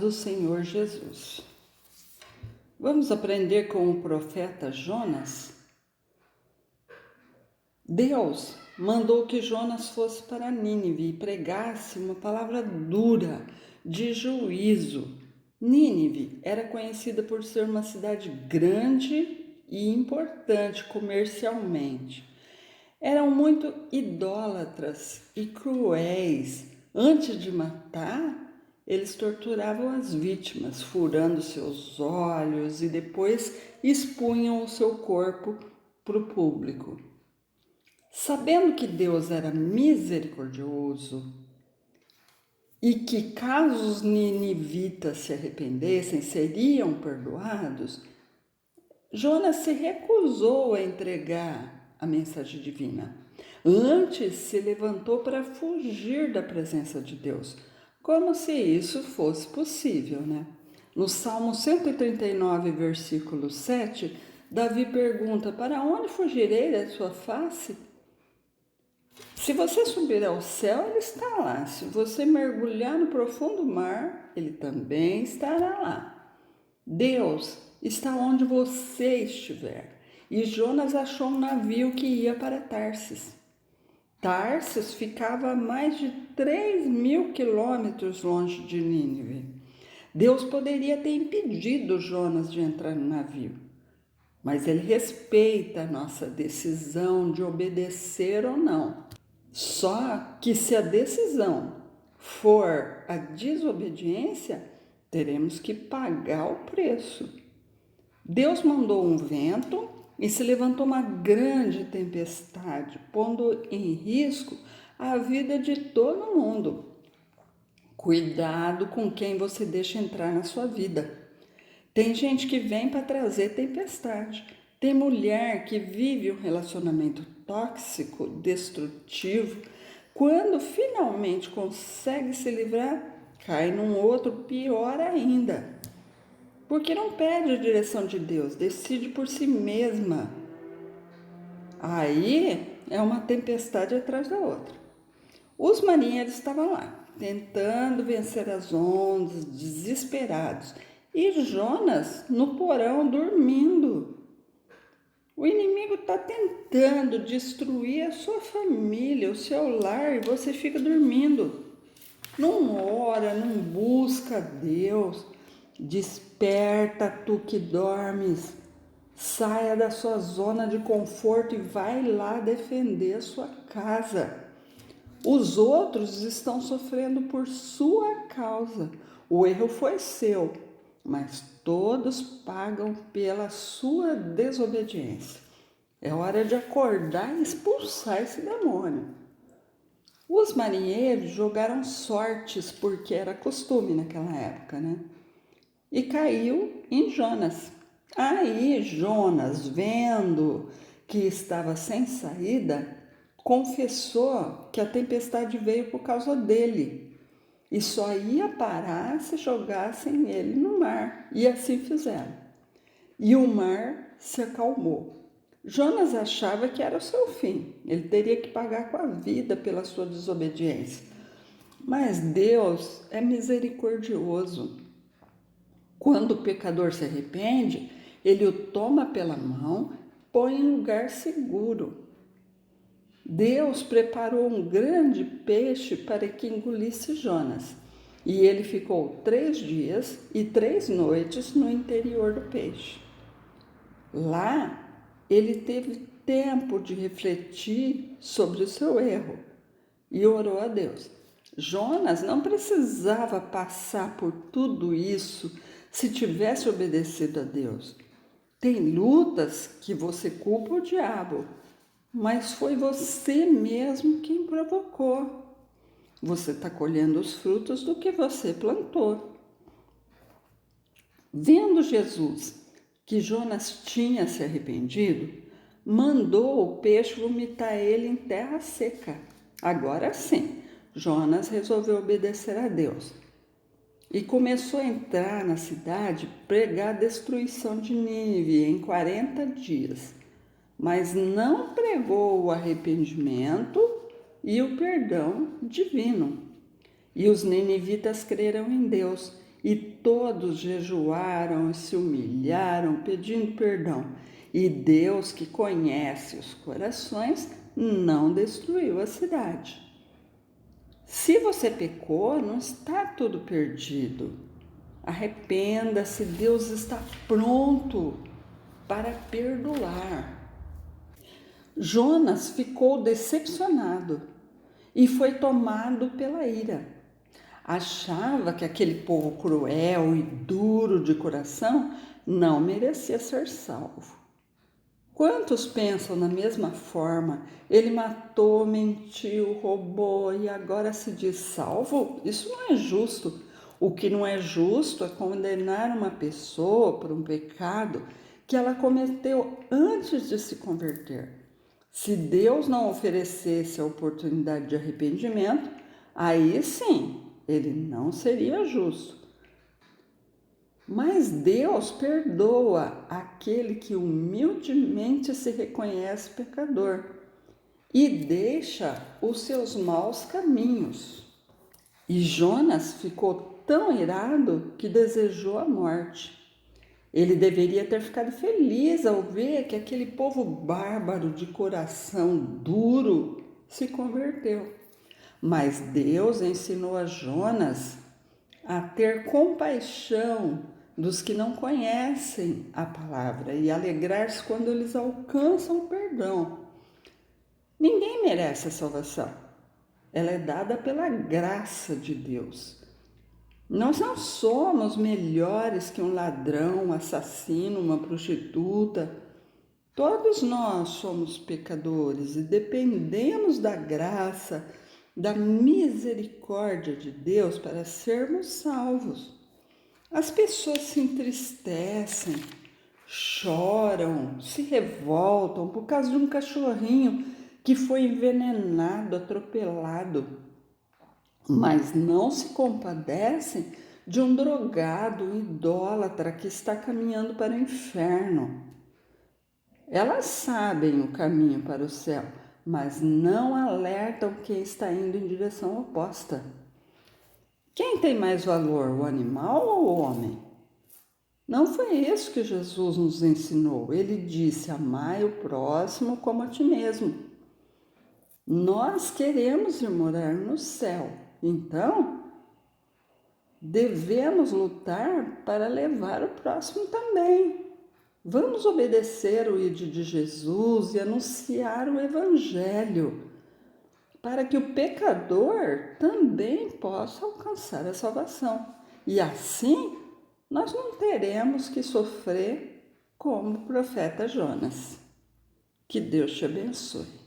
do Senhor Jesus. Vamos aprender com o profeta Jonas? Deus mandou que Jonas fosse para Nínive e pregasse uma palavra dura de juízo. Nínive era conhecida por ser uma cidade grande e importante comercialmente. Eram muito idólatras e cruéis. Antes de matar, eles torturavam as vítimas, furando seus olhos e depois expunham o seu corpo para o público. Sabendo que Deus era misericordioso e que caso os ninivitas se arrependessem, seriam perdoados, Jonas se recusou a entregar a mensagem divina. Antes se levantou para fugir da presença de Deus, como se isso fosse possível, né? No Salmo 139, versículo 7, Davi pergunta: para onde fugirei da sua face? Se você subir ao céu, ele está lá. Se você mergulhar no profundo mar, ele também estará lá. Deus está onde você estiver. E Jonas achou um navio que ia para Tarsis. Tarsis ficava a mais de 3.000 quilômetros longe de Nínive. Deus poderia ter impedido Jonas de entrar no navio, mas ele respeita a nossa decisão de obedecer ou não. Só que se a decisão for a desobediência, teremos que pagar o preço. Deus mandou um vento e se levantou uma grande tempestade, pondo em risco a vida de todo mundo. Cuidado com quem você deixa entrar na sua vida. Tem gente que vem para trazer tempestade. Tem mulher que vive um relacionamento tóxico, destrutivo. Quando finalmente consegue se livrar, cai num outro pior ainda. Porque não pede a direção de Deus, decide por si mesma. Aí é uma tempestade atrás da outra. Os marinheiros estavam lá, tentando vencer as ondas, desesperados. E Jonas no porão, dormindo. O inimigo está tentando destruir a sua família, o seu lar, e você fica dormindo. Não ora, não busca Deus. Desperta, tu que dormes. Saia da sua zona de conforto e vai lá defender a sua casa. Os outros estão sofrendo por sua causa. O erro foi seu, mas todos pagam pela sua desobediência. É hora de acordar e expulsar esse demônio. Os marinheiros jogaram sortes, porque era costume naquela época, né? E caiu em Jonas. Aí Jonas, vendo que estava sem saída, confessou que a tempestade veio por causa dele e só ia parar se jogassem ele no mar. E assim fizeram. E o mar se acalmou. Jonas achava que era o seu fim. Ele teria que pagar com a vida pela sua desobediência. Mas Deus é misericordioso. Quando o pecador se arrepende, ele o toma pela mão, põe em lugar seguro. Deus preparou um grande peixe para que engolisse Jonas, e ele ficou 3 dias e 3 noites no interior do peixe. Lá, ele teve tempo de refletir sobre o seu erro e orou a Deus. Jonas não precisava passar por tudo isso se tivesse obedecido a Deus. Tem lutas que você culpa o diabo, mas foi você mesmo quem provocou. Você está colhendo os frutos do que você plantou. Vendo Jesus que Jonas tinha se arrependido, mandou o peixe vomitar ele em terra seca. Agora sim, Jonas resolveu obedecer a Deus e começou a entrar na cidade, pregar a destruição de Nínive em 40 dias. Mas não pregou o arrependimento e o perdão divino. E os ninivitas creram em Deus e todos jejuaram e se humilharam, pedindo perdão. E Deus, que conhece os corações, não destruiu a cidade. Se você pecou, não está tudo perdido. Arrependa-se, Deus está pronto para perdoar. Jonas ficou decepcionado e foi tomado pela ira. Achava que aquele povo cruel e duro de coração não merecia ser salvo. Quantos pensam da mesma forma? Ele matou, mentiu, roubou e agora se diz salvo? Isso não é justo. O que não é justo é condenar uma pessoa por um pecado que ela cometeu antes de se converter. Se Deus não oferecesse a oportunidade de arrependimento, aí sim, ele não seria justo. Mas Deus perdoa aquele que humildemente se reconhece pecador e deixa os seus maus caminhos. E Jonas ficou tão irado que desejou a morte. Ele deveria ter ficado feliz ao ver que aquele povo bárbaro de coração duro se converteu. Mas Deus ensinou a Jonas a ter compaixão dos que não conhecem a palavra e alegrar-se quando eles alcançam o perdão. Ninguém merece a salvação. Ela é dada pela graça de Deus. Nós não somos melhores que um ladrão, um assassino, uma prostituta. Todos nós somos pecadores e dependemos da graça, da misericórdia de Deus para sermos salvos. As pessoas se entristecem, choram, se revoltam por causa de um cachorrinho que foi envenenado, atropelado, mas não se compadecem de um drogado, um idólatra que está caminhando para o inferno. Elas sabem o caminho para o céu, mas não alertam quem está indo em direção oposta. Quem tem mais valor, o animal ou o homem? Não foi isso que Jesus nos ensinou. Ele disse: amai o próximo como a ti mesmo. Nós queremos ir morar no céu, então devemos lutar para levar o próximo também. Vamos obedecer o ID de Jesus e anunciar o Evangelho, para que o pecador também possa alcançar a salvação. E assim, nós não teremos que sofrer como o profeta Jonas. Que Deus te abençoe.